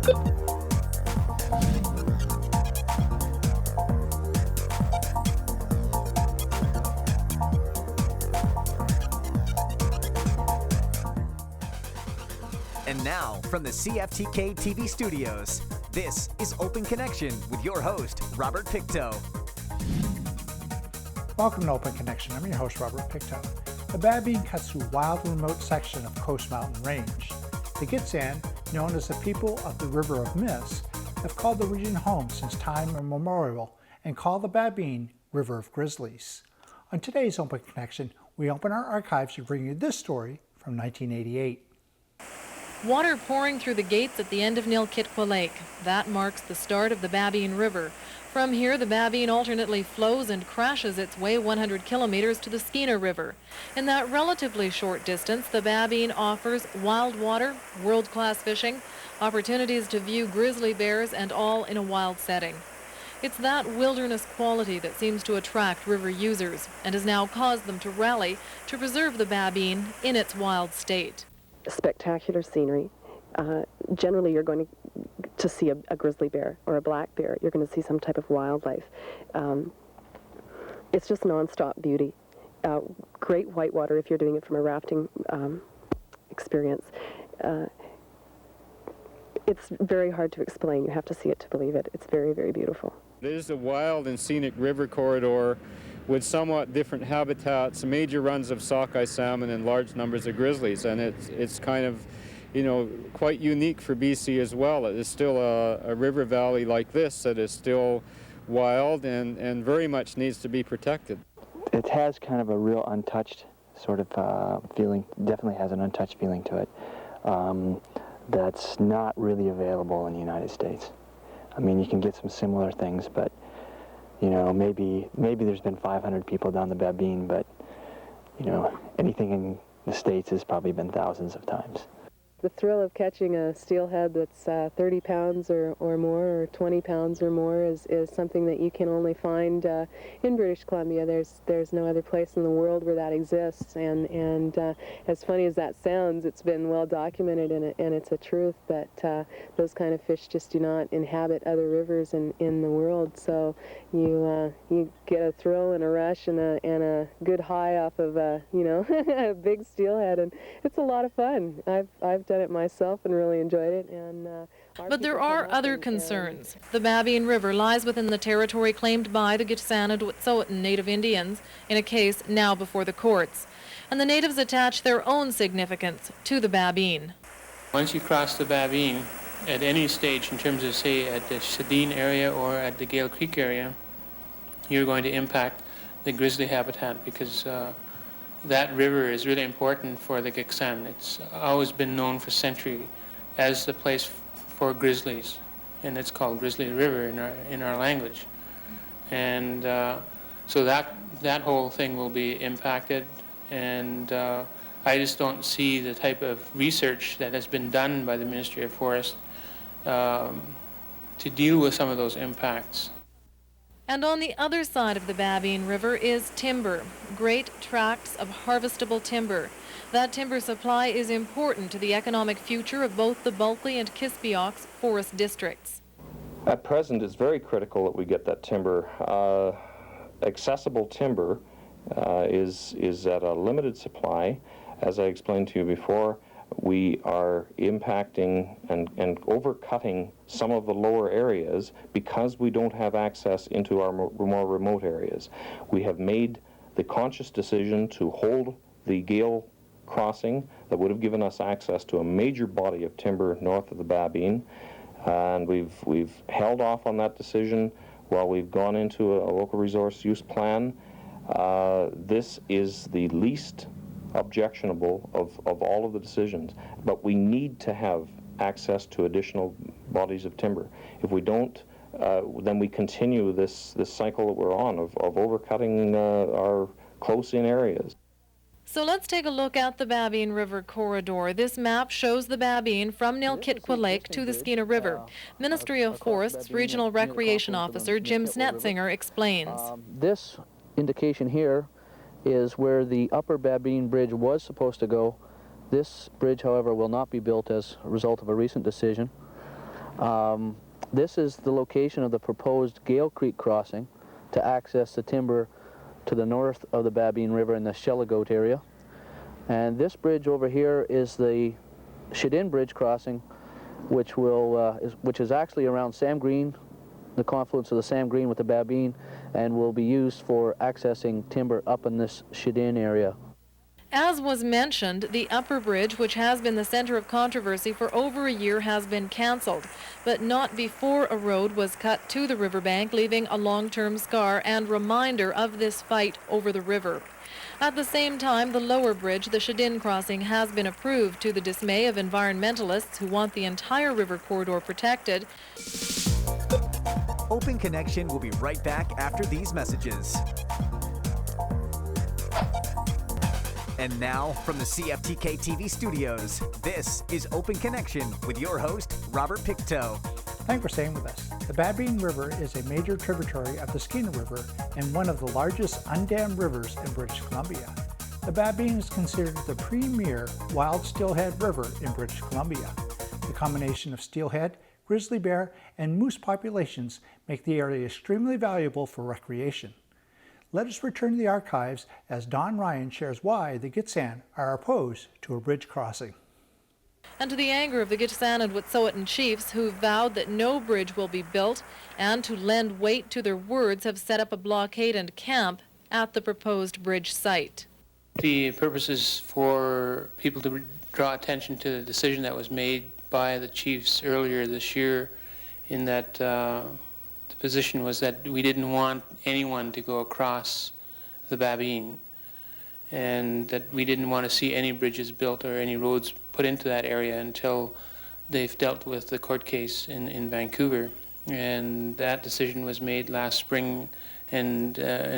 And now, from the CFTK-TV studios, this is Open Connection with your host, Robert Pictou. Welcome to Open Connection. I'm your host, Robert Pictou. The Babine cuts through wild, remote section of Coast Mountain Range. The Gitxsan, known as the people of the River of Mist, have called the region home since time immemorial and call the Babine River of Grizzlies. On today's Open Connection, we open our archives to bring you this story from 1988. Water pouring through the gates at the end of Nilkitqua Lake. That marks the start of the Babine River. From here, the Babine alternately flows and crashes its way 100 kilometers to the Skeena River. In that relatively short distance, the Babine offers wild water, world-class fishing, opportunities to view grizzly bears, and all in a wild setting. It's that wilderness quality that seems to attract river users and has now caused them to rally to preserve the Babine in its wild state. Spectacular scenery. Generally, you're going to see a grizzly bear or a black bear. You're going to see some type of wildlife. It's just nonstop beauty. Great whitewater if you're doing it from a rafting experience. It's very hard to explain. You have to see it to believe it. It's very, very beautiful. It is a wild and scenic river corridor with somewhat different habitats, major runs of sockeye salmon and large numbers of grizzlies, and it's kind of, quite unique for BC as well. It is still a river valley like this that is still wild and very much needs to be protected. It has kind of a real untouched sort of feeling, definitely has an untouched feeling to it, that's not really available in the United States. I mean, you can get some similar things, but maybe there's been 500 people down the Babine, but, anything in the States has probably been thousands of times. The thrill of catching a steelhead that's 30 pounds or more, or 20 pounds or more, is something that you can only find in British Columbia. There's no other place in the world where that exists, and as funny as that sounds, it's been well documented, and it's a truth that those kind of fish just do not inhabit other rivers in the world. So you get a thrill and a rush and a good high off of a big steelhead, and it's a lot of fun. I've done it myself and really enjoyed it. But there are other concerns. The Babine River lies within the territory claimed by the Gitxsan and Wet'suwet'en Native Indians in a case now before the courts. And the natives attach their own significance to the Babine. Once you cross the Babine, at any stage in terms of, say, at the Shiddin area or at the Gale Creek area, you're going to impact the grizzly habitat, because that river is really important for the Gitxsan. It's always been known for centuries as the place for grizzlies, and it's called Grizzly River in our language. And so that whole thing will be impacted, and I just don't see the type of research that has been done by the Ministry of Forest to deal with some of those impacts. And on the other side of the Babine River is timber, great tracts of harvestable timber. That timber supply is important to the economic future of both the Bulkley and Kispiox forest districts. At present, it's very critical that we get that timber. Accessible timber is at a limited supply. As I explained to you before, we are impacting and overcutting some of the lower areas because we don't have access into our more remote areas. We have made the conscious decision to hold the Gale crossing that would have given us access to a major body of timber north of the Babine, and we've held off on that decision while we've gone into a local resource use plan. This is the least objectionable of all of the decisions, but we need to have access to additional bodies of timber. If we don't, then we continue this cycle that we're on of overcutting our close-in areas. So let's take a look at the Babine River corridor. This map shows the Babine from Nilkitqua Lake to the Skeena River. Ministry of Forests Regional Recreation Officer Jim Snetzinger explains. This indication here is where the upper Babine Bridge was supposed to go. This bridge, however, will not be built as a result of a recent decision. This is the location of the proposed Gale Creek crossing to access the timber to the north of the Babine River in the Shelligoat area. And this bridge over here is the Shiddin Bridge crossing, which is actually around Sam Green, the confluence of the Sam Green with the Babine, and will be used for accessing timber up in this Shiddin area. As was mentioned, the upper bridge, which has been the center of controversy for over a year, has been cancelled, but not before a road was cut to the riverbank, leaving a long-term scar and reminder of this fight over the river. At the same time, the lower bridge, the Shiddin crossing, has been approved, to the dismay of environmentalists who want the entire river corridor protected. Open Connection will be right back after these messages. And now, from the CFTK-TV studios, this is Open Connection with your host, Robert Pictou. Thanks for staying with us. The Babine River is a major tributary of the Skeena River and one of the largest undammed rivers in British Columbia. The Babine is considered the premier wild steelhead river in British Columbia. The combination of steelhead, grizzly bear, and moose populations make the area extremely valuable for recreation. Let us return to the archives as Don Ryan shares why the Gitxsan are opposed to a bridge crossing. And to the anger of the Gitxsan and Wet'suwet'en chiefs, who vowed that no bridge will be built, and to lend weight to their words, have set up a blockade and camp at the proposed bridge site. The purpose is for people to draw attention to the decision that was made by the chiefs earlier this year, in that the position was that we didn't want anyone to go across the Babine, and that we didn't want to see any bridges built or any roads put into that area until they've dealt with the court case in Vancouver. And that decision was made last spring, and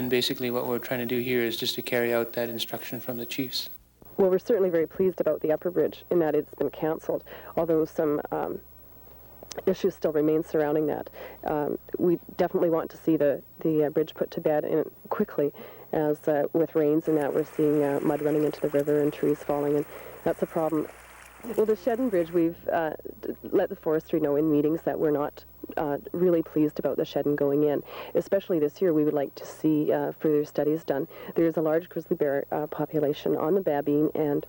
basically what we're trying to do here is just to carry out that instruction from the chiefs. Well, we're certainly very pleased about the upper bridge in that it's been canceled, although some issues still remain surrounding that. We definitely want to see the bridge put to bed quickly, as with rains and that we're seeing mud running into the river and trees falling, and that's a problem. Well, the Shiddin Bridge, we've let the forestry know in meetings that we're not really pleased about the Shiddin going in. Especially this year, we would like to see further studies done. There's a large grizzly bear population on the Babine, and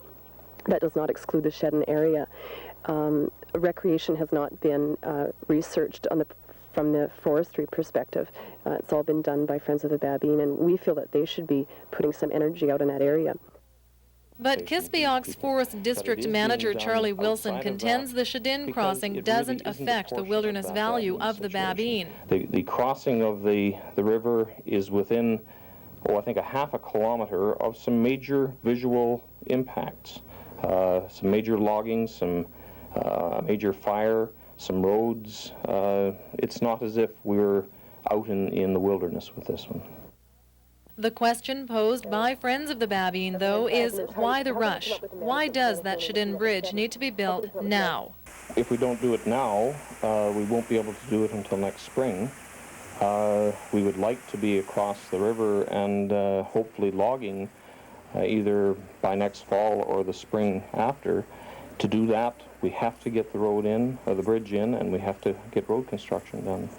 that does not exclude the Shiddin area. Recreation has not been researched from the forestry perspective. It's all been done by Friends of the Babine, and we feel that they should be putting some energy out in that area. But Kispiock's Forest District Manager Charlie Wilson contends the Shiddin crossing doesn't affect the wilderness value of the Babine. The crossing of the river is within, I think, a half a kilometer of some major visual impacts. Some major logging, some major fire, some roads. It's not as if we're out in the wilderness with this one. The question posed by Friends of the Babine, though, is why the rush? Why does that Shiddin Bridge need to be built now? If we don't do it now, we won't be able to do it until next spring. We would like to be across the river and hopefully logging either by next fall or the spring after. To do that, we have to get the road in, or the bridge in, and we have to get road construction done.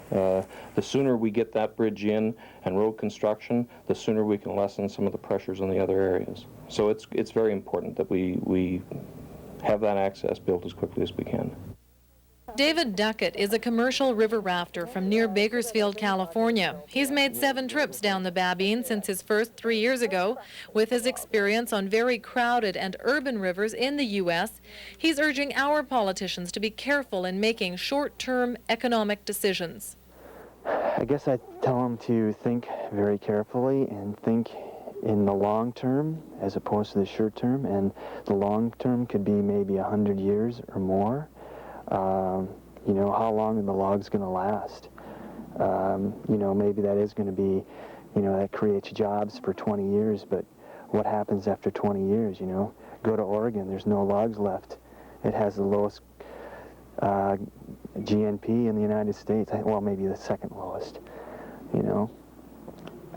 The sooner we get that bridge in and road construction, the sooner we can lessen some of the pressures in the other areas. So it's very important that we have that access built as quickly as we can. David Duckett is a commercial river rafter from near Bakersfield, California. He's made 7 trips down the Babine since his first 3 years ago. With his experience on very crowded and urban rivers in the U.S., he's urging our politicians to be careful in making short-term economic decisions. I guess I tell them to think very carefully and think in the long term as opposed to the short term, and the long term could be maybe 100 years or more. You know, how long are the logs going to last? You know, maybe that is going to be, you know, that creates jobs for 20 years, but what happens after 20 years, you know? Go to Oregon, there's no logs left. It has the lowest GNP in the United States, well, maybe the second lowest, you know?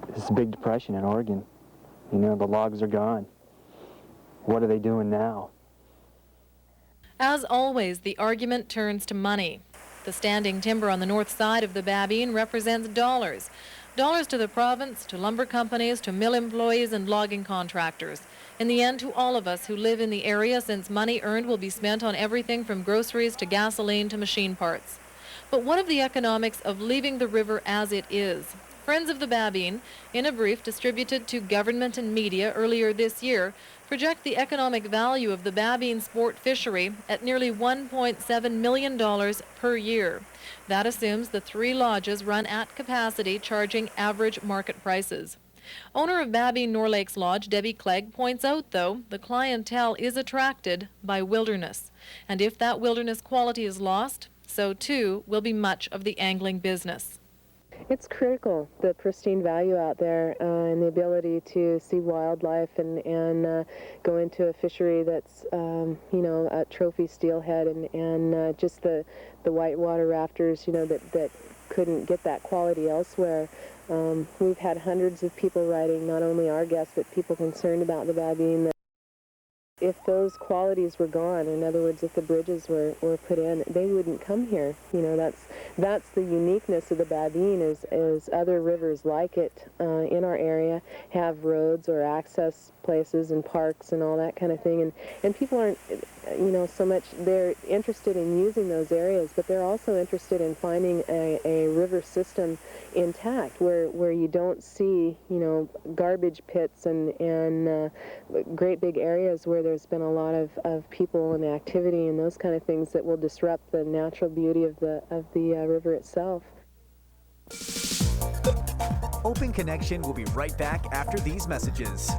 It's a big depression in Oregon. You know, the logs are gone. What are they doing now? As always, the argument turns to money. The standing timber on the north side of the Babine represents dollars. Dollars to the province, to lumber companies, to mill employees and logging contractors. In the end, to all of us who live in the area, since money earned will be spent on everything from groceries to gasoline to machine parts. But what of the economics of leaving the river as it is? Friends of the Babine, in a brief distributed to government and media earlier this year, project the economic value of the Babine sport fishery at nearly $1.7 million per year. That assumes the 3 lodges run at capacity, charging average market prices. Owner of Babine Norlakes Lodge, Debbie Clegg, points out, though, the clientele is attracted by wilderness. And if that wilderness quality is lost, so too will be much of the angling business. It's critical, the pristine value out there and the ability to see wildlife and go into a fishery that's, you know, a trophy steelhead and just the whitewater rafters, you know, that couldn't get that quality elsewhere. We've had hundreds of people writing, not only our guests, but people concerned about the Babine. If those qualities were gone, in other words, if the bridges were put in, they wouldn't come here. You know, that's the uniqueness of the Babine is other rivers like it in our area have roads or access places and parks and all that kind of thing. And people aren't, you know, so much, they're interested in using those areas, but they're also interested in finding a river system intact where you don't see, you know, garbage pits and great big areas where there's been a lot of people and activity and those kind of things that will disrupt the natural beauty of the river itself. Open Connection will be right back after these messages.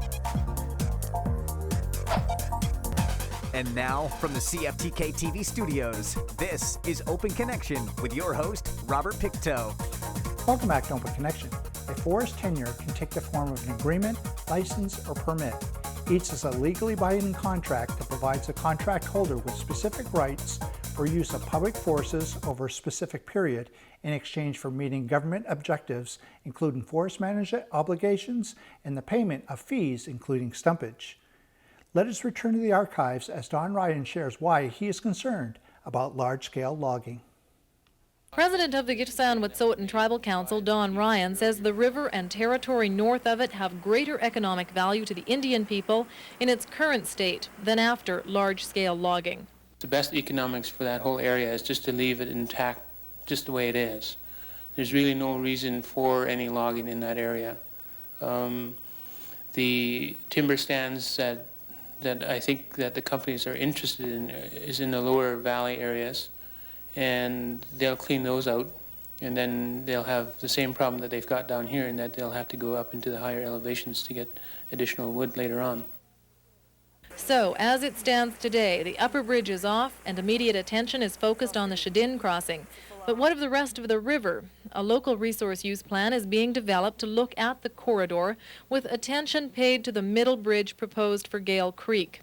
And now, from the CFTK-TV studios, this is Open Connection with your host, Robert Pictou. Welcome back to Open Connection. A forest tenure can take the form of an agreement, license, or permit. Each is a legally binding contract that provides the contract holder with specific rights for use of public forests over a specific period in exchange for meeting government objectives, including forest management obligations and the payment of fees, including stumpage. Let us return to the archives as Don Ryan shares why he is concerned about large-scale logging. President of the Gitxsan-Wet'suwet'en Tribal Council, Don Ryan, says the river and territory north of it have greater economic value to the Indian people in its current state than after large-scale logging. The best economics for that whole area is just to leave it intact just the way it is. There's really no reason for any logging in that area. The timber stands that I think that the companies are interested in is in the lower valley areas, and they'll clean those out, and then they'll have the same problem that they've got down here in that they'll have to go up into the higher elevations to get additional wood later on. So, as it stands today, the upper bridge is off and immediate attention is focused on the Shiddin crossing. But what of the rest of the river? A local resource use plan is being developed to look at the corridor with attention paid to the middle bridge proposed for Gale Creek.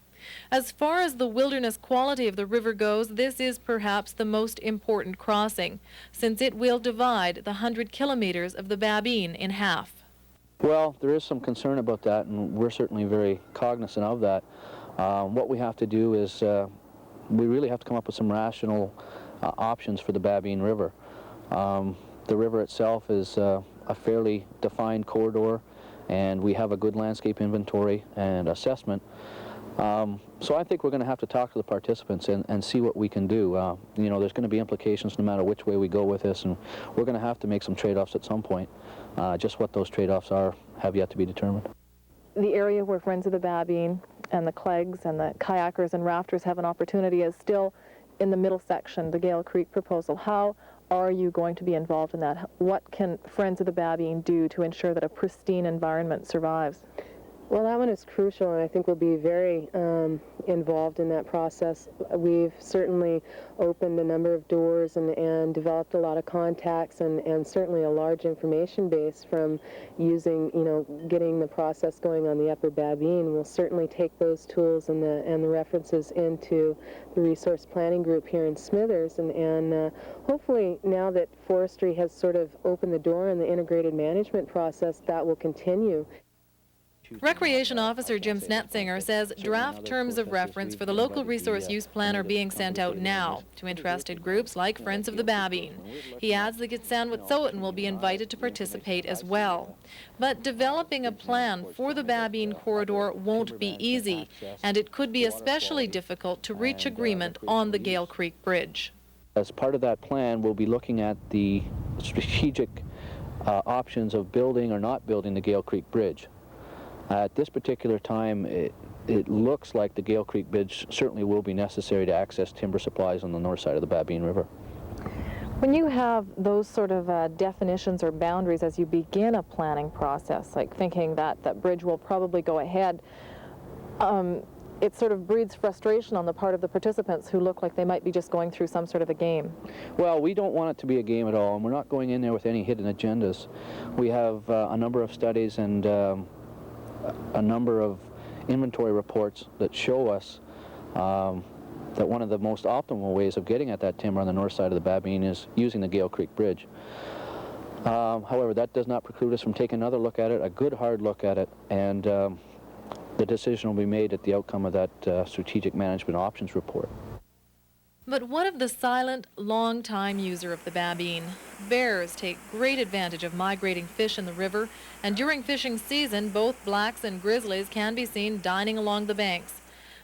As far as the wilderness quality of the river goes, this is perhaps the most important crossing, since it will divide the 100 kilometers of the Babine in half. Well, there is some concern about that, and we're certainly very cognizant of that. What we have to do is we really have to come up with some rational options for the Babine River. The river itself is a fairly defined corridor, and we have a good landscape inventory and assessment. So I think we're going to have to talk to the participants and see what we can do. You know, there's going to be implications no matter which way we go with this, and we're going to have to make some trade-offs at some point. Just what those trade-offs are have yet to be determined. The area where Friends of the Babine and the Cleggs and the kayakers and rafters have an opportunity is still in the middle section, the Gale Creek proposal. How are you going to be involved in that? What can Friends of the Babine do to ensure that a pristine environment survives? Well, that one is crucial, and I think we'll be very involved in that process. We've certainly opened a number of doors and developed a lot of contacts and certainly a large information base from using, you know, getting the process going on the Upper Babine. We'll certainly take those tools and the references into the resource planning group here in Smithers, and hopefully now that forestry has sort of opened the door in the integrated management process, that will continue. Recreation Officer Jim Snetzinger says draft terms of reference for the local resource use plan are being sent out now to interested groups like Friends of the Babine. He adds that Gitsanwet'suwet'en will be invited to participate as well. But developing a plan for the Babine corridor won't be easy, and it could be especially difficult to reach agreement on the Gale Creek Bridge. As part of that plan, we'll be looking at the strategic options of building or not building the Gale Creek Bridge. At this particular time, it looks like the Gale Creek Bridge certainly will be necessary to access timber supplies on the north side of the Babine River. When you have those sort of definitions or boundaries as you begin a planning process, like thinking that that bridge will probably go ahead, it sort of breeds frustration on the part of the participants who look like they might be just going through some sort of a game. Well, we don't want it to be a game at all, and we're not going in there with any hidden agendas. We have a number of studies and a number of inventory reports that show us that one of the most optimal ways of getting at that timber on the north side of the Babine is using the Gale Creek Bridge. However, that does not preclude us from taking another look at it, a good hard look at it, and the decision will be made at the outcome of that Strategic Management Options Report. But what of the silent, long-time user of the Babine? Bears take great advantage of migrating fish in the river, and during fishing season, both blacks and grizzlies can be seen dining along the banks.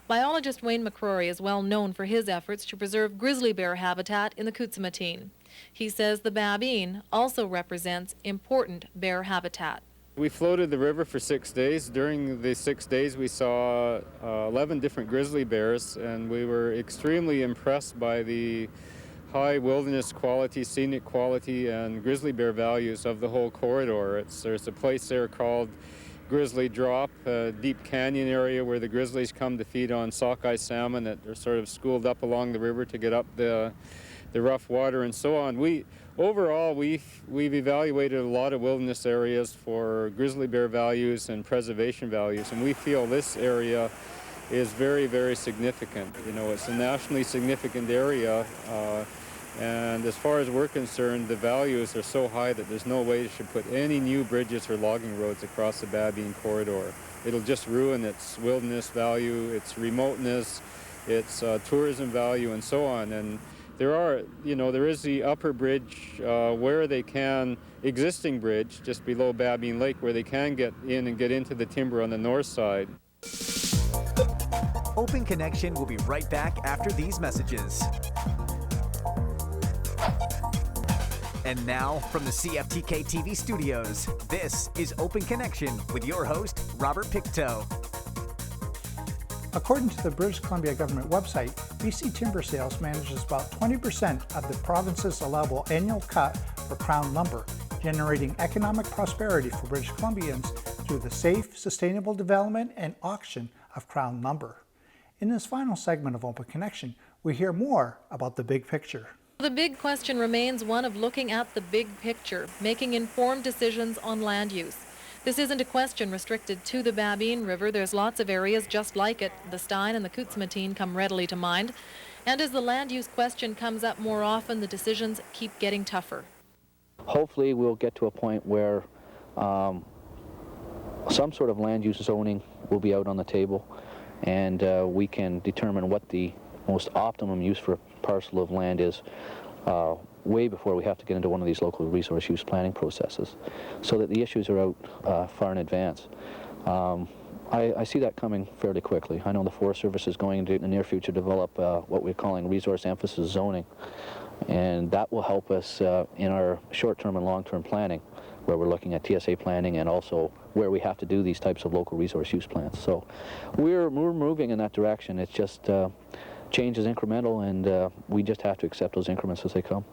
Biologist Wayne McCrory is well known for his efforts to preserve grizzly bear habitat in the Kutsumateen. He says the Babine also represents important bear habitat. We floated the river for 6 days. During the 6 days, we saw 11 different grizzly bears, and we were extremely impressed by the high wilderness quality, scenic quality, and grizzly bear values of the whole corridor. There's a place there called Grizzly Drop, a deep canyon area where the grizzlies come to feed on sockeye salmon that are sort of schooled up along the river to get up the rough water and so on. Overall, we've evaluated a lot of wilderness areas for grizzly bear values and preservation values, and we feel this area is very, very significant. You know, it's a nationally significant area, and as far as we're concerned, the values are so high that there's no way to should put any new bridges or logging roads across the Babine corridor. It'll just ruin its wilderness value, its remoteness, its tourism value, and so on. And there is the upper bridge where they can, existing bridge just below Babine Lake, where they can get in and get into the timber on the north side. Open Connection will be right back after these messages. And now, from the CFTK-TV studios, this is Open Connection with your host, Robert Pictou. According to the British Columbia government website, BC Timber Sales manages about 20% of the province's allowable annual cut for Crown lumber, generating economic prosperity for British Columbians through the safe, sustainable development and auction of Crown lumber. In this final segment of Open Connection, we hear more about the big picture. The big question remains one of looking at the big picture, making informed decisions on land use. This isn't a question restricted to the Babine River. There's lots of areas just like it. The Stein and the Kutsumateen come readily to mind. And as the land use question comes up more often, the decisions keep getting tougher. Hopefully we'll get to a point where some sort of land use zoning will be out on the table, and we can determine what the most optimum use for a parcel of land is way before we have to get into one of these local resource use planning processes, so that the issues are out far in advance. I see that coming fairly quickly. I know the Forest Service is going to, in the near future, develop what we're calling resource emphasis zoning, and that will help us in our short-term and long-term planning, where we're looking at TSA planning and also where we have to do these types of local resource use plans. So we're moving in that direction. It's just change is incremental, and we just have to accept those increments as they come.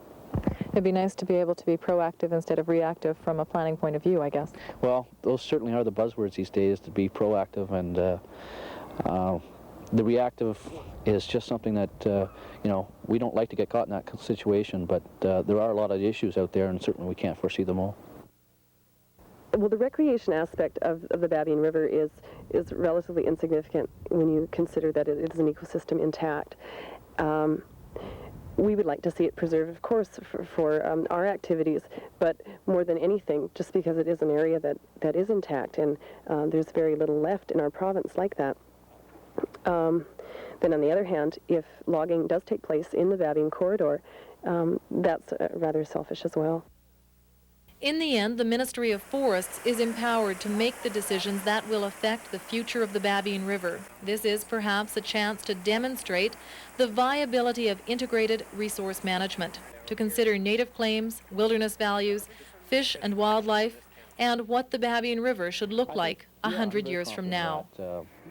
It'd be nice to be able to be proactive instead of reactive from a planning point of view, I guess. Well, those certainly are the buzzwords these days, to be proactive, and the reactive is just something that, we don't like to get caught in that situation, but there are a lot of issues out there, and certainly we can't foresee them all. Well, the recreation aspect of the Babine River is relatively insignificant when you consider that it is an ecosystem intact. we would like to see it preserved, of course, for our activities, but more than anything, just because it is an area that is intact, and there's very little left in our province like that. Then on the other hand, if logging does take place in the Babine corridor, that's rather selfish as well. In the end, the Ministry of Forests is empowered to make the decisions that will affect the future of the Babine River. This is perhaps a chance to demonstrate the viability of integrated resource management, to consider native claims, wilderness values, fish and wildlife, and what the Babine River should look like 100 years from now.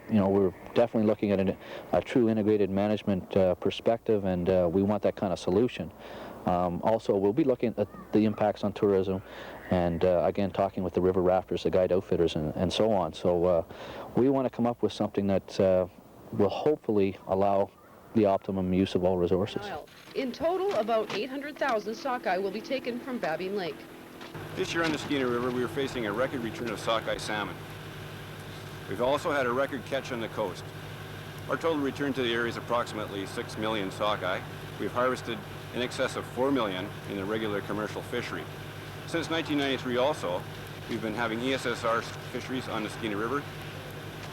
You know, we're definitely looking at a true integrated management perspective, and we want that kind of solution. Also, we'll be looking at the impacts on tourism, and again, talking with the river rafters, the guide outfitters, and so on. So we want to come up with something that will hopefully allow the optimum use of all resources. In total, about 800,000 sockeye will be taken from Babine Lake. This year on the Skeena River, we are facing a record return of sockeye salmon. We've also had a record catch on the coast. Our total return to the area is approximately 6 million sockeye. We've harvested in excess of 4 million in the regular commercial fishery. Since 1993 also, we've been having ESSR fisheries on the Skeena River,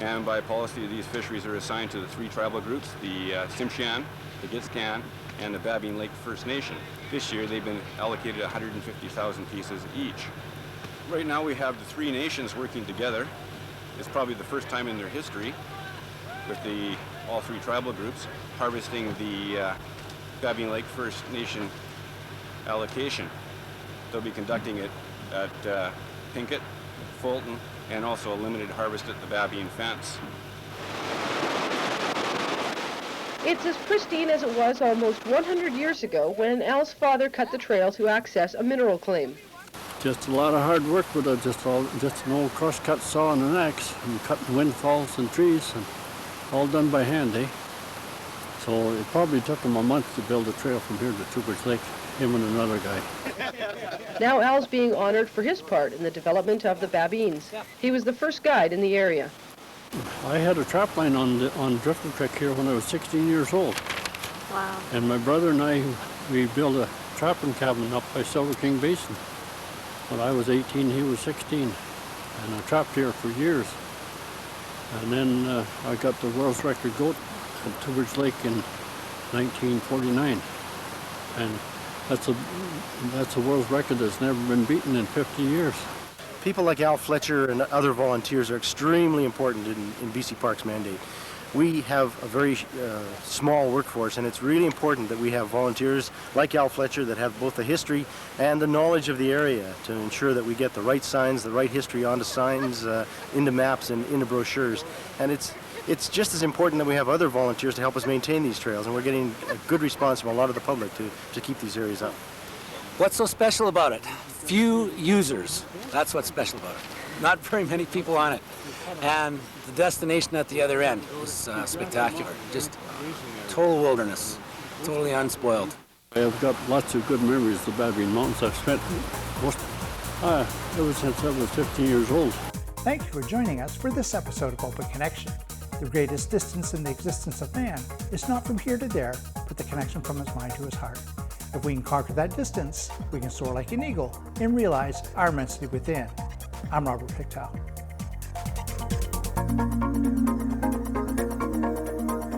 and by policy these fisheries are assigned to the 3 tribal groups, the Tsimshian, the Gitskan, and the Babine Lake First Nation. This year they've been allocated 150,000 pieces each. Right now we have the 3 nations working together. It's probably the first time in their history with all 3 tribal groups harvesting the Babine Lake First Nation allocation. They'll be conducting it at Pinkett, Fulton, and also a limited harvest at the Babine Fence. It's as pristine as it was almost 100 years ago when Al's father cut the trail to access a mineral claim. Just a lot of hard work with it, just an old cross-cut saw and an axe, and cutting windfalls and trees, and all done by hand, eh? So it probably took him a month to build a trail from here to Tuber's Lake, him and another guy. Now Al's being honored for his part in the development of the Babines. He was the first guide in the area. I had a trap line on Drifter Creek here when I was 16 years old. Wow. And my brother and I, we built a trapping cabin up by Silver King Basin. When I was 18, he was 16. And I trapped here for years. And then I got the world's record goat at Tuber's Lake in 1949. And that's a world's record that's never been beaten in 50 years. People like Al Fletcher and other volunteers are extremely important in BC Parks' mandate. We have a very small workforce, and it's really important that we have volunteers like Al Fletcher that have both the history and the knowledge of the area to ensure that we get the right signs, the right history onto signs, into maps and into brochures. And it's just as important that we have other volunteers to help us maintain these trails, and we're getting a good response from a lot of the public to keep these areas up. What's so special about it? Few users. That's what's special about it. Not very many people on it. And the destination at the other end was spectacular. Just total wilderness, totally unspoiled. I've got lots of good memories of the Babine Mountains. I've spent ever since I was 15 years old. Thank you for joining us for this episode of Open Connection. The greatest distance in the existence of man is not from here to there, but the connection from his mind to his heart. If we can conquer that distance, we can soar like an eagle and realize our immensity within. I'm Robert Pictou.